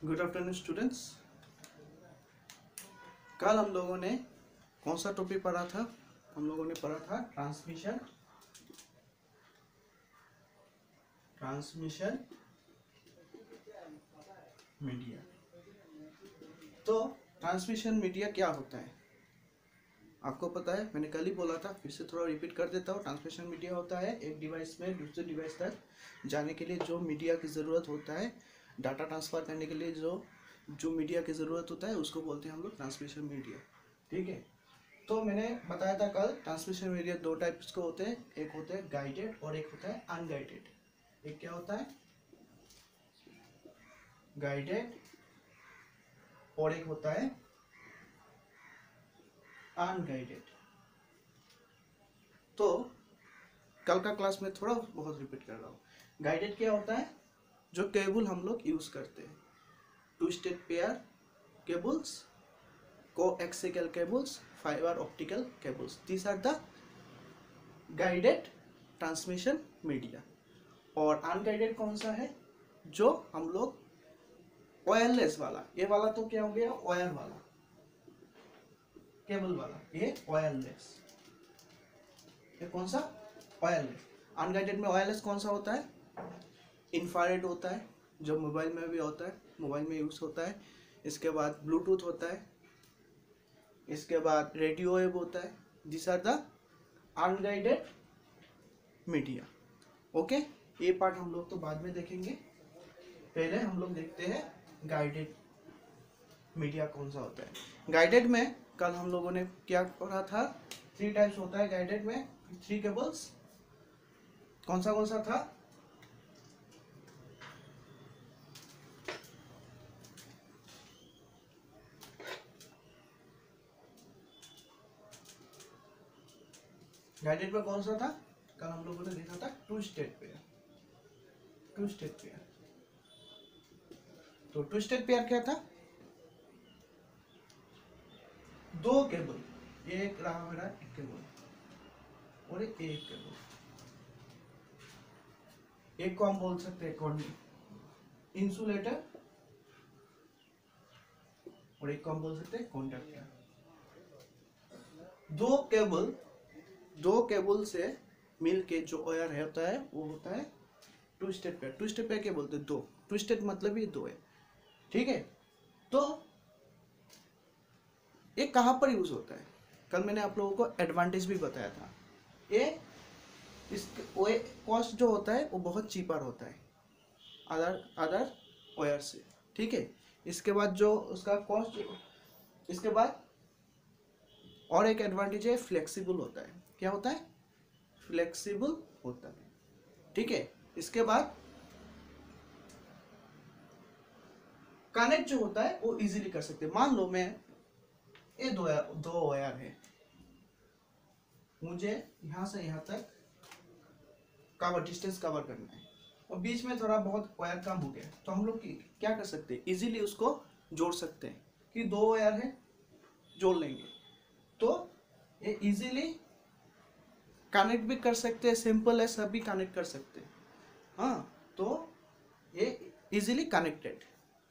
Good afternoon students. कल हम लोगों ने कौन सा टॉपिक पढ़ा था? हम लोगों ने पढ़ा था ट्रांसमिशन मीडिया। तो ट्रांसमिशन मीडिया क्या होता है आपको पता है? मैंने कल ही बोला था, फिर से थोड़ा रिपीट कर देता हूँ। ट्रांसमिशन मीडिया होता है एक डिवाइस में दूसरे डिवाइस तक जाने के लिए जो मीडिया की ज़रूरत होता है, डाटा ट्रांसफ़र करने के लिए जो मीडिया की ज़रूरत होता है उसको बोलते हैं हम लोग ट्रांसमिशन मीडिया। ठीक है, तो मैंने बताया था कल ट्रांसमिशन मीडिया दो टाइप्स के होते हैं, एक होता है गाइडेड और एक होता है अनगाइडेड। एक क्या होता है? गाइडेड और एक होता है अनगाइडेड। तो कल का क्लास में थोड़ा बहुत रिपीट कर रहा हूँ। गाइडेड क्या होता है? जो केबल हम लोग यूज करते हैं, twisted pair cables, coaxial cables, fibre optical cables, these are the guided transmission media. और अनगाइडेड कौन सा है? जो हम लोग वायरलेस वाला, ये वाला तो क्या हो गया? वायर वाला, केबल वाला, ये वायरलेस। ये कौन सा? वायरलेस। अनगाइडेड में वायरलेस कौन सा होता है? इंफ्रारेड होता है, जो मोबाइल में भी होता है, मोबाइल में यूज होता है। इसके बाद ब्लूटूथ होता है, इसके बाद रेडियो वेव होता है। This are the unguided media. Okay, ये पार्ट हम लोग तो बाद में देखेंगे, पहले हम लोग देखते हैं गाइडेड मीडिया कौन सा होता है। गाइडेड में कल हम लोगों ने क्या पढ़ा था? 3 टाइप्स होता है गाइडेड में, 3 केबल्स। कौन सा था? गाइडेड में कौन सा था? कल हम लोगों ने देखा था टू स्टेट पेयर। तो टू स्टेट पेयर क्या था? दो केबल, एक रहा मेरा एक केबल और एक केबल। एक को हम बोल सकते हैं इंसुलेटर और एक को हम बोल सकते हैं कंडक्टर। दो केबल से मिल के जो वायर होता है वो होता है twisted pair. Twisted pair क्या बोलते हैं? दो। टू स्टेट मतलब ये दो है। ठीक है, तो ये कहाँ पर यूज होता है? कल मैंने आप लोगों को एडवांटेज भी बताया था। ये इसके कॉस्ट जो होता है वो बहुत चीपर होता है अदर वायर से। ठीक है, इसके बाद जो उसका कॉस्ट, इसके बाद और एक एडवांटेज है, फ्लेक्सिबल होता है। क्या होता है? फ्लेक्सिबल होता है। ठीक है, इसके बाद कनेक्ट जो होता है वो इजीली कर सकते हैं। मान लो मैं ये दो वायर है, मुझे यहां से यहां तक डिस्टेंस कवर करना है और बीच में थोड़ा बहुत वायर कम हो गया, तो हम लोग क्या कर सकते हैं? इजीली उसको जोड़ सकते हैं कि दो वायर है, जोड़ लेंगे तो ये इजीली कनेक्ट भी कर सकते हैं। सिंपल है, सभी कनेक्ट कर सकते हैं। हाँ, तो ये इजीली कनेक्टेड।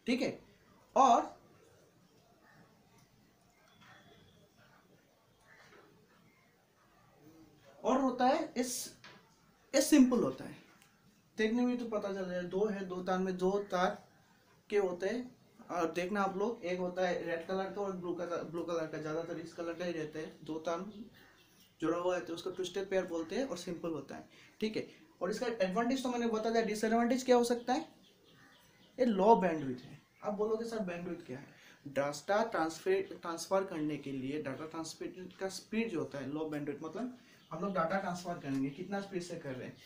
ठीक है, और होता है ये सिंपल होता है, देखने में तो पता चल जाए दो है, दो तार में दो तार के होते हैं। और देखना आप लोग, एक होता है रेड कलर का और ब्लू कलर का, ज्यादातर इस कलर का ही रहता है। दो तार जुड़ा हुआ है तो उसको ट्विस्टेड पेयर बोलते हैं और सिंपल होता है। ठीक है, और इसका एडवांटेज तो मैंने बता दिया। डिसएडवांटेज क्या हो सकता है? ये लो बैंडविड्थ है। आप बोलोगे सर बैंडविड्थ क्या है? डाटा ट्रांसफर करने के लिए डाटा ट्रांसफर का स्पीड जो होता है, लो बैंडविड्थ मतलब हम लोग डाटा ट्रांसफर करेंगे कितना स्पीड से कर रहे हैं,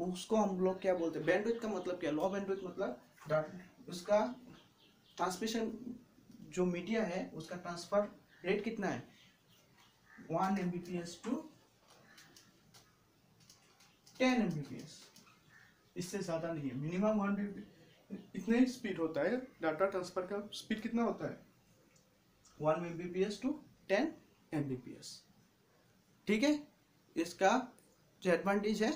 उसको हम लोग क्या बोलते हैं? बैंडविड्थ का मतलब क्या? लो बैंडविड्थ मतलब उसका ट्रांसमिशन जो मीडिया है उसका ट्रांसफर रेट कितना है? 1 Mbps टू 10 Mbps, इससे ज़्यादा नहीं है। मिनिमम 1 Mbps, इतने ही स्पीड होता है। डाटा ट्रांसफर का स्पीड कितना होता है? 1 Mbps टू 10 Mbps। ठीक है, इसका जो एडवांटेज है,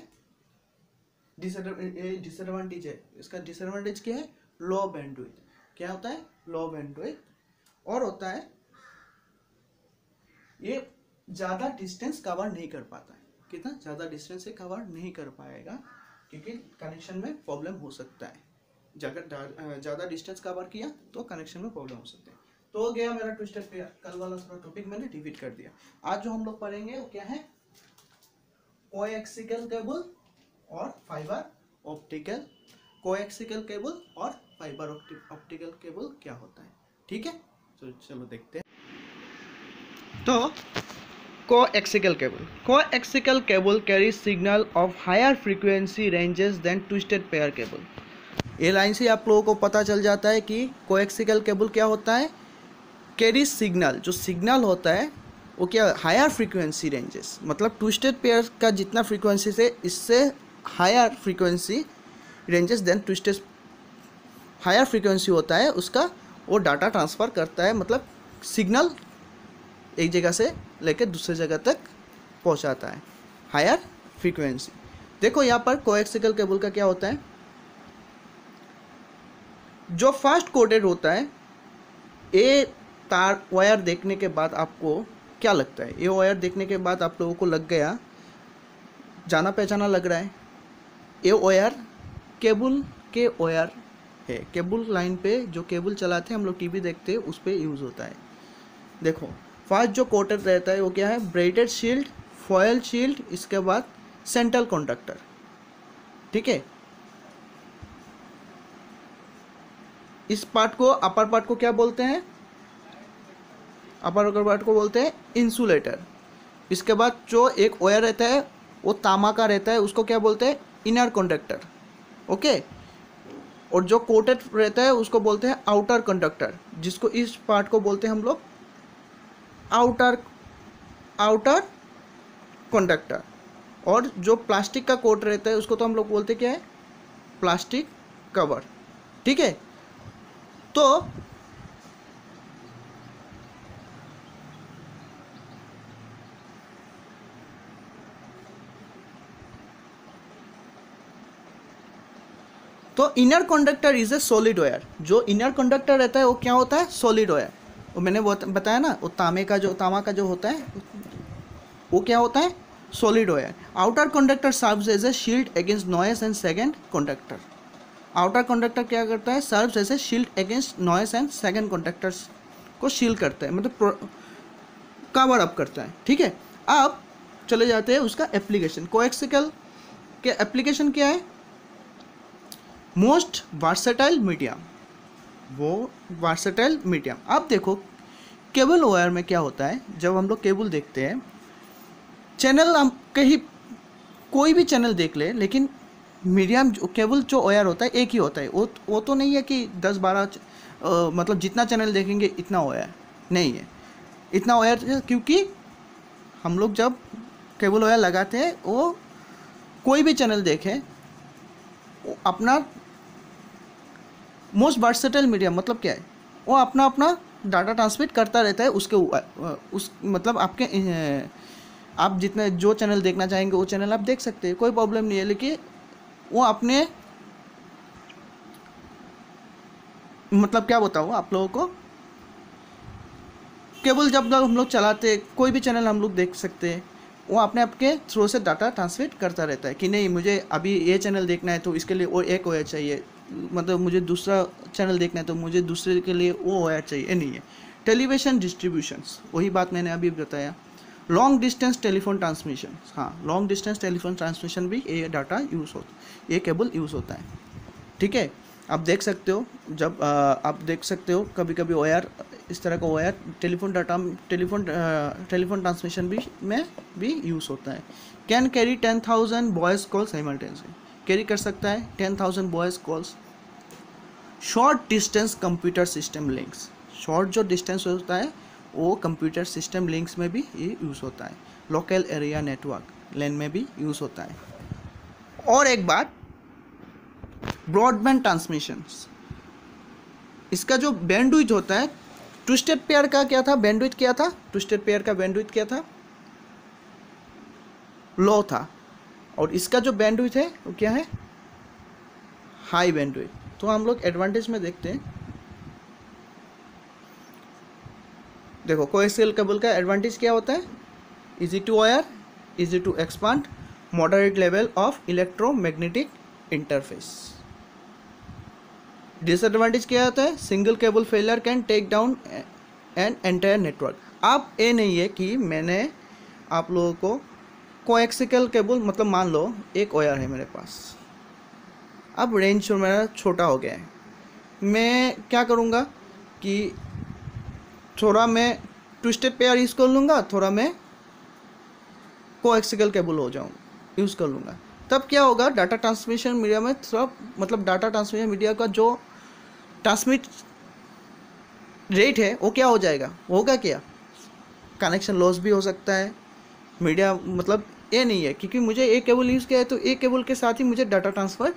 डिसएडवांटेज है। इसका डिसएडवांटेज क्या है? लो बैंडविड्थ। क्या होता है, लो बैंडविड्थ। और होता है ये ज़्यादा डिस्टेंस कवर नहीं कर पाता है। कितना ज़्यादा डिस्टेंस से कवर नहीं कर पाएगा क्योंकि कनेक्शन में प्रॉब्लम हो सकता है। अगर ज़्यादा डिस्टेंस कवर किया तो कनेक्शन में प्रॉब्लम हो सकता है। तो हो गया मेरा ट्विस्टेड पेयर। कल वाला थोड़ा टॉपिक मैंने रिपीट कर दिया। आज जो हम लोग पढ़ेंगे वो क्या है, कोएक्सियल केबल और फाइबर ऑप्टिकल। कोएक्सियल केबल और फाइबर ऑप्टिकल केबल क्या होता है, ठीक है। तो चलो देखते हैं। तो coaxial cable. Coaxial cable carries signal of higher frequency ranges than twisted pair cable. ये लाइन से आप लोगों को पता चल जाता है कि coaxial cable क्या होता है, कैरी सिग्नल, जो सिग्नल होता है वो क्या, हायर फ्रीक्वेंसी रेंजेस, मतलब ट्विस्टेड पेयर का जितना फ्रीक्वेंसी से इससे higher frequency ranges than twisted, higher frequency होता है उसका, वो डाटा ट्रांसफ़र करता है, मतलब सिग्नल एक जगह से लेकर दूसरे जगह तक पहुंचाता है, हायर फ्रीक्वेंसी। देखो यहाँ पर कोएक्सियल केबल का क्या होता है, जो फर्स्ट कोटेड होता है, ये तार वायर देखने के बाद आपको क्या लगता है, ये वायर देखने के बाद आप लोगों को लग गया, जाना पहचाना लग रहा है, ये वायर केबल के वायर है। केबल लाइन पे जो केबल चलाते हैं हम लोग, टीवी देखते हैं, उस पर यूज़ होता है। देखो फर्स्ट जो कोटेड रहता है वो क्या है, ब्रेडेड शील्ड, फॉयल शील्ड, इसके बाद सेंट्रल कंडक्टर, ठीक है। इस पार्ट को, अपर पार्ट को क्या बोलते हैं, अपर पार्ट को बोलते हैं इंसुलेटर। इसके बाद जो एक वायर रहता है वो तांबा का रहता है, उसको क्या बोलते हैं, इनर कंडक्टर, ओके। और जो कोटेड रहता है उसको बोलते हैं आउटर कंडक्टर, जिसको इस पार्ट को बोलते हैं हम लोग आउटर कंडक्टर। और जो प्लास्टिक का कोट रहता है उसको तो हम लोग बोलते क्या है, प्लास्टिक कवर, ठीक है। तो inner conductor is a solid wire. जो इनर कंडक्टर रहता है वो क्या होता है, सॉलिड वायर। वो मैंने बताया ना, वो तांबा का जो होता है वो क्या होता है, solid wire. Outer conductor serves as a shield against noise and second conductor. Outer conductor क्या करता है, serves as a shield against noise and second conductors को शील्ड करता है, मतलब कवर अप करता है, ठीक है। अब चले जाते हैं उसका एप्लीकेशन। कोएक्सियल के एप्लीकेशन क्या है, मोस्ट वर्सेटाइल मीडियम, वो वर्सेटाइल मीडियम। अब देखो केबल वायर में क्या होता है, जब हम लोग केबल देखते हैं, चैनल हम कहीं कोई भी चैनल देख ले, लेकिन मीडियम केबल जो वायर होता है एक ही होता है। वो तो नहीं है कि 10-12 मतलब जितना चैनल देखेंगे इतना वायर नहीं है, इतना वायर, क्योंकि हम लोग जब केबल वायर लगाते हैं वो कोई भी चैनल देखें, वो अपना मोस्ट वर्सेटाइल मीडियम मतलब क्या है, वो अपना डाटा ट्रांसमिट करता रहता है उसके उस मतलब आपके आप जितने जो चैनल देखना चाहेंगे वो चैनल आप देख सकते हैं, कोई प्रॉब्लम नहीं है। लेकिन वो अपने मतलब क्या बताऊँ आप लोगों को, केबल जब हम लोग चलाते कोई भी चैनल हम लोग देख सकते हैं, वो अपने आपके थ्रू से डाटा ट्रांसमिट करता रहता है कि नहीं मुझे अभी ये चैनल देखना है तो इसके लिए वो एक वायर चाहिए, मतलब मुझे दूसरा चैनल देखना है तो मुझे दूसरे के लिए वो वायर चाहिए, नहीं है। टेलीविजन डिस्ट्रीब्यूशंस, वही बात मैंने अभी बताया। लॉन्ग डिस्टेंस टेलीफोन ट्रांसमिशन, हाँ लॉन्ग डिस्टेंस टेलीफोन ट्रांसमिशन भी ये डाटा यूज़ होता है, ये केबल यूज़ होता है, ठीक है। आप देख सकते हो, जब आप देख सकते हो कभी कभी वायर, इस तरह का वायर टेलीफोन ट्रांसमिशन में भी यूज़ होता है। Can carry 10,000 voice call simultaneously, carry कर सकता है 10,000 voice calls. Short distance computer system links, short जो डिस्टेंस होता है वो कंप्यूटर सिस्टम लिंक्स में भी ये यूज़ होता है। लोकल एरिया नेटवर्क लैन में भी यूज़ होता है। और एक बात, ब्रॉडबैंड ट्रांसमिशंस, इसका जो बैंडविड्थ होता है, ट्विस्टेड पेयर का क्या था, बैंडविड्थ क्या था, ट्विस्टेड पेयर का बैंडविड्थ क्या था, लो था। और इसका जो बैंडविड्थ है वो क्या है, हाई बैंडविड्थ। तो हम लोग एडवांटेज में देखते हैं, देखो कोएक्सियल केबल का एडवांटेज क्या होता है, easy to wire, easy to expand, moderate level of electromagnetic interface. Disadvantage क्या होता है, single cable failure can take down an entire network. अब ये नहीं है कि मैंने आप लोगों को कोएक्सियल केबल, मतलब मान लो एक वायर है मेरे पास, अब रेंज मेरा छोटा हो गया है, मैं क्या करूँगा कि थोड़ा मैं ट्विस्टेड पेयर यूज़ कर लूँगा, थोड़ा मैं कोएक्सियल केबल यूज़ कर लूँगा। तब क्या होगा, डाटा ट्रांसमिशन मीडिया में थोड़ा, मतलब डाटा ट्रांसमिशन मीडिया का जो ट्रांसमिट रेट है वो क्या हो जाएगा, होगा क्या, कनेक्शन लॉस भी हो सकता है। मीडिया मतलब ये नहीं है, क्योंकि मुझे एक केबल यूज़ किया है तो एक केबल के साथ ही मुझे डाटा ट्रांसफ़र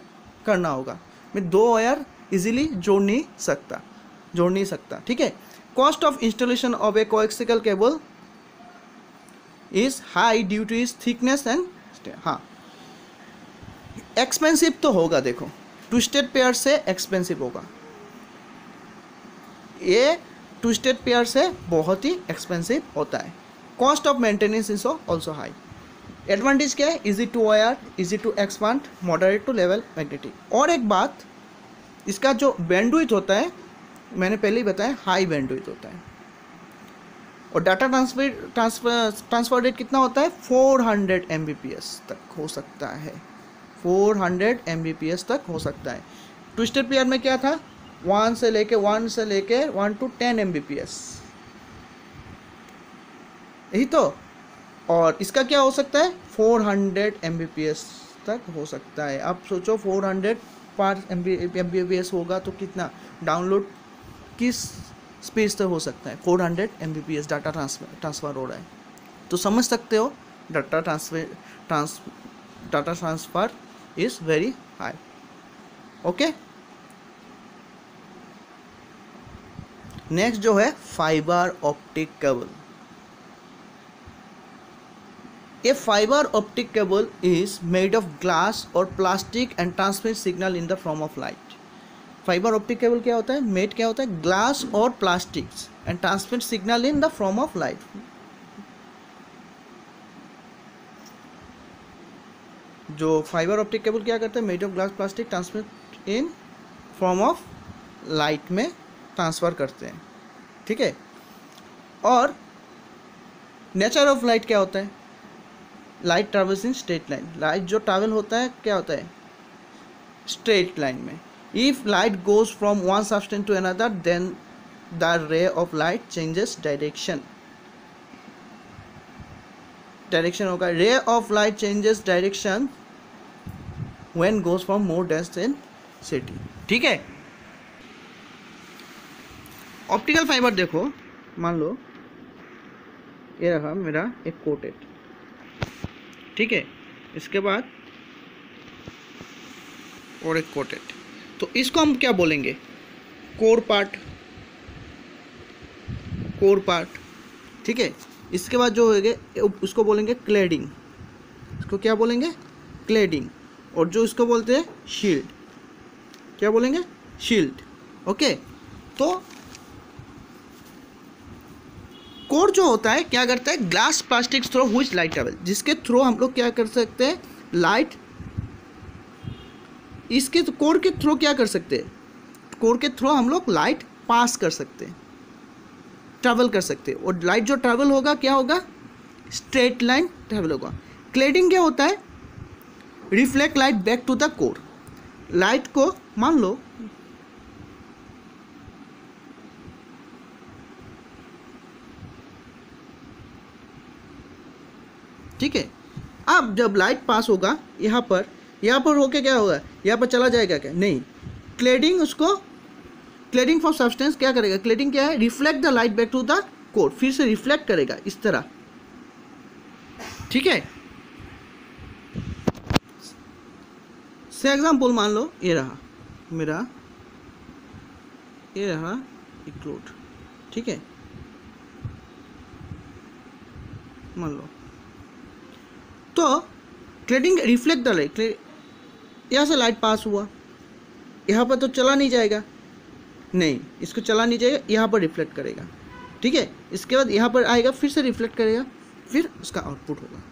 करना होगा, मैं दो वायर इजीली जोड़ नहीं सकता। ठीक है। Cost of installation of A coaxial cable is high due two is thickness and, हाँ एक्सपेंसिव तो होगा, देखो ट्विस्टेड पेयर से एक्सपेंसिव होगा, ये ट्विस्टेड पेयर से बहुत ही एक्सपेंसिव होता है। Cost of maintenance is also high. Advantage क्या है, easy to wire, easy to expand, moderate to level magnetic. और एक बात, इसका जो बैंडविड्थ होता है, मैंने पहले ही बताया हाई बैंडविड्थ होता है। और डाटा ट्रांसफर रेट कितना होता है, 400 Mbps तक हो सकता है, 400 Mbps तक हो सकता है। ट्विस्टेड पेयर में क्या था, 1 से लेके 1 to 10 Mbps, यही तो। और इसका क्या हो सकता है, 400 Mbps तक हो सकता है। आप सोचो 400 पर Mbps होगा तो कितना डाउनलोड किस स्पीड से हो सकता है, 400 Mbps डाटा ट्रांसफ़र हो रहा है, तो समझ सकते हो data transfer is very high. Okay, next जो है fibre optic cable. A fiber optic cable is made of glass or plastic and transmits signal in the form of light. Fiber optic cable क्या होता है, made क्या होता है, glass और plastics and transmit signal in the form of light. जो fibre optic cable क्या करते हैं, made of glass plastic, transmit in form of light में ट्रांसफ़र करते हैं। ठीक है। और नेचर ऑफ लाइट क्या होता है, light travels in straight line. Light जो ट्रैवल होता है क्या होता है, स्ट्रेट लाइन में। If light goes from one substance to another then the ray of light changes direction होगा। Ray of light changes direction when goes from more density. ठीक है। ऑप्टिकल फाइबर देखो, मान लो ये रहा मेरा एक कोटेड, ठीक है, इसके बाद और एक कोटेड, तो इसको हम क्या बोलेंगे, कोर पार्ट। ठीक है। इसके बाद जो होगा उसको बोलेंगे क्लेडिंग, इसको क्या बोलेंगे, क्लेडिंग। और जो इसको बोलते हैं शील्ड, क्या बोलेंगे, शील्ड। ओके। तो कोर जो होता है क्या करता है, glass plastic through which light travel, जिसके थ्रू हम लोग क्या कर सकते हैं, लाइट, इसके कोर के थ्रू क्या कर सकते हैं, कोर के थ्रू हम लोग लाइट पास कर सकते हैं, ट्रैवल कर सकते हैं। और लाइट जो ट्रैवल होगा क्या होगा, स्ट्रेट लाइन ट्रैवल होगा। क्लेडिंग क्या होता है, reflect light back to the core. Light को मान लो ठीक है, अब जब लाइट पास होगा यहाँ पर होके क्या होगा, यहाँ पर चला जाएगा क्या, नहीं। क्लेडिंग, उसको क्लेडिंग फॉर सब्सटेंस क्या करेगा, क्लेडिंग क्या है, reflect the light back to the core, फिर से रिफ्लेक्ट करेगा इस तरह। ठीक है। से एग्जाम्पल मान लो ये रहा मेरा, ये रहा इक्लूड, ठीक है, मान लो। तो क्लेडिंग रिफ्लेक्ट द लाइट, यहाँ से लाइट पास हुआ, यहाँ पर तो चला नहीं जाएगा, नहीं, इसको चला नहीं जाएगा, यहाँ पर रिफ्लेक्ट करेगा। ठीक है। इसके बाद यहाँ पर आएगा, फिर से रिफ्लेक्ट करेगा, फिर उसका आउटपुट होगा,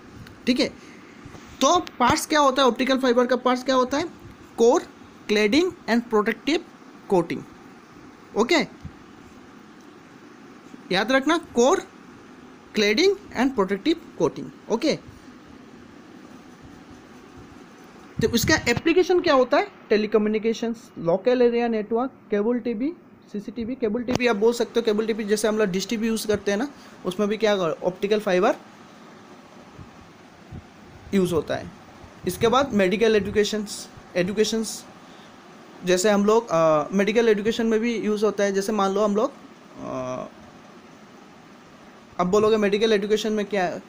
ठीक है। तो पार्ट्स क्या होता है ऑप्टिकल फाइबर का? पार्ट्स क्या होता है? Core, cladding and protective coating. Okay, याद रखना, core, cladding and protective coating. Okay, तो इसका एप्लीकेशन क्या होता है? Telecommunications, local area network, cable TV, CCTV. Cable TV आप बोल सकते हो, केबल टीवी जैसे हम लोग डिश टीवी यूज़ करते हैं ना, उसमें भी क्या ऑप्टिकल फाइबर यूज़ होता है। इसके बाद मेडिकल एजुकेशंस जैसे हम लोग मेडिकल एजुकेशन में भी यूज़ होता है। जैसे मान लो हम लोग अब बोलोगे मेडिकल एजुकेशन में क्या है?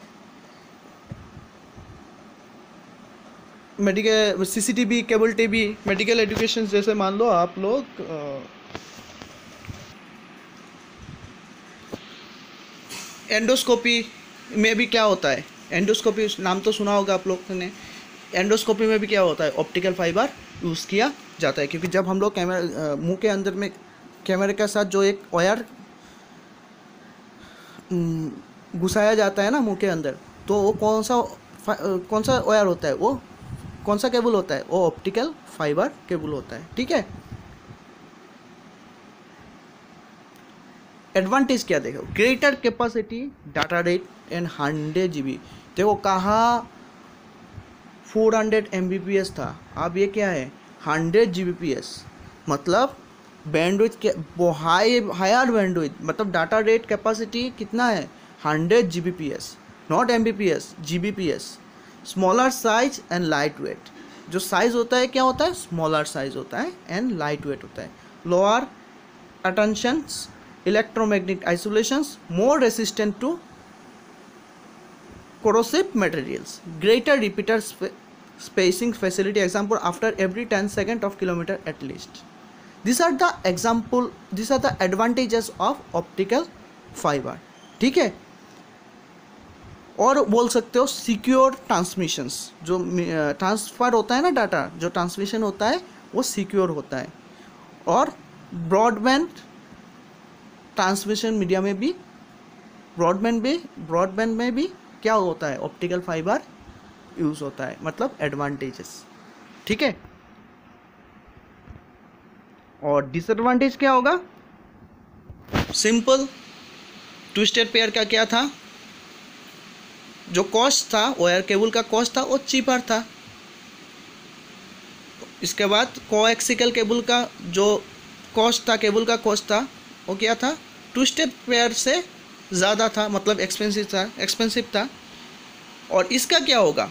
Medical CCTV, cable TV, medical education. जैसे मान लो आप लोग एंडोस्कोपी में भी क्या होता है? एंडोस्कोपी नाम तो सुना होगा आप लोगों ने। एंडोस्कोपी में भी क्या होता है? ऑप्टिकल फाइबर यूज़ किया जाता है, क्योंकि जब हम लोग कैमरा मुंह के अंदर में कैमरे के साथ जो एक वायर घुसाया जाता है ना मुंह के अंदर, तो वो कौन सा वायर होता है? वो कौन सा केबल होता है? वो ऑप्टिकल फाइबर केबल होता है, ठीक है। एडवांटेज क्या देखो? Greater capacity data rate and 100 GB। देखो कहा 400 Mbps था, अब ये क्या है? 100 Gbps। मतलब बैंडविड्थ के हायर बैंडविड्थ, मतलब डाटा रेट कैपेसिटी कितना है? 100 Gbps, not Mbps, Gbps। Smaller size and light weight. जो साइज होता है क्या होता है? स्मॉलर साइज होता है एंड लाइट वेट होता है। Lower attenuations, electromagnetic isolations, more resistant to corrosive materials, greater repeater spacing facility, example after every 10 seconds of kilometer at least. These are the advantages of optical fiber, ठीक है। और बोल सकते हो secure transmissions, जो transfer होता है ना डाटा, जो ट्रांसमिशन होता है वो सिक्योर होता है। और ब्रॉडबैंड ट्रांसमिशन मीडिया में भी, ब्रॉडबैंड में भी क्या होता है? ऑप्टिकल फाइबर यूज़ होता है, मतलब एडवांटेजेस, ठीक है। और डिसएडवांटेज क्या होगा? सिंपल, ट्विस्टेड पेयर का क्या था? जो कॉस्ट था, वायर केबल का कॉस्ट था, वो चीपर था। इसके बाद कोएक्सियल केबल का जो कॉस्ट था, केबल का कॉस्ट था, वो क्या था? ट्विस्टेड पेयर से ज़्यादा था, मतलब एक्सपेंसिव था। और इसका क्या होगा?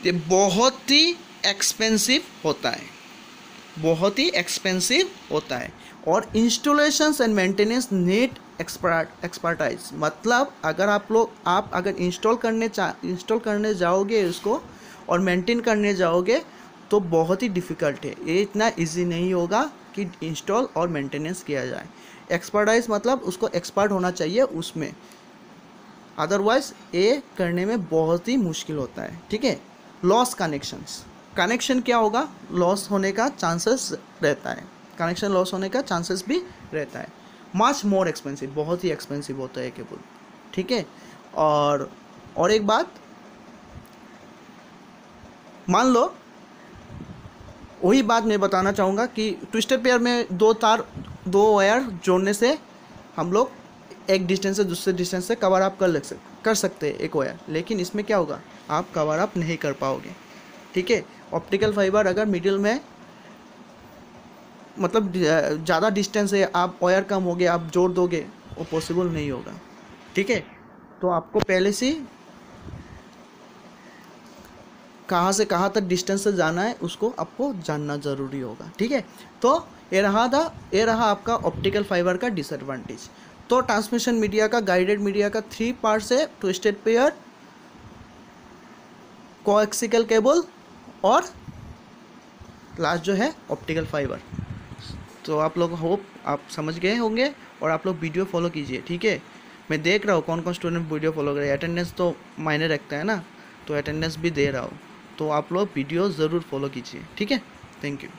ये बहुत ही एक्सपेंसिव होता है, बहुत ही एक्सपेंसिव होता है। और installations and maintenance need expertise. मतलब अगर आप अगर इंस्टॉल करने जाओगे उसको और मेंटेन करने जाओगे तो बहुत ही डिफ़िकल्ट है। ये इतना इजी नहीं होगा कि इंस्टॉल और मेंटेनेंस किया जाए। एक्सपर्टाइज मतलब उसको एक्सपर्ट होना चाहिए उसमें, अदरवाइज ये करने में बहुत ही मुश्किल होता है, ठीक है। लॉस कनेक्शन क्या होगा? लॉस होने का चांसेस रहता है, कनेक्शन लॉस होने का चांसेस भी रहता है। मच मोर एक्सपेंसिव, बहुत ही एक्सपेंसिव होता है केबल, ठीक है। और एक बात मान लो, वही बात मैं बताना चाहूँगा कि ट्विस्टेड पेयर में दो वायर जोड़ने से हम लोग एक डिस्टेंस से दूसरे डिस्टेंस से कवर अप कर सकते हैं एक वायर, लेकिन इसमें क्या होगा? आप कवर अप नहीं कर पाओगे, ठीक है। ऑप्टिकल फाइबर अगर मिडिल में मतलब ज़्यादा डिस्टेंस है, आप वायर कम हो गया, आप जोड़ दोगे, वो पॉसिबल नहीं होगा, ठीक है। तो आपको पहले से कहाँ से कहाँ तक डिस्टेंस से जाना है उसको आपको जानना ज़रूरी होगा, ठीक है। तो ये रहा आपका ऑप्टिकल फाइबर का डिसएडवांटेज। तो ट्रांसमिशन मीडिया का, गाइडेड मीडिया का 3 पार्ट्स है: ट्विस्टेड पेयर, कोएक्सियल केबल और लास्ट जो है ऑप्टिकल फाइबर। तो आप लोग होप आप समझ गए होंगे और आप लोग वीडियो फॉलो कीजिए, ठीक है। मैं देख रहा हूँ कौन कौन स्टूडेंट वीडियो फॉलो कर रहे हैं। अटेंडेंस तो मायने रखता है ना, तो अटेंडेंस भी दे रहा हूँ, तो आप लोग वीडियो ज़रूर फॉलो कीजिए, ठीक है। Thank you.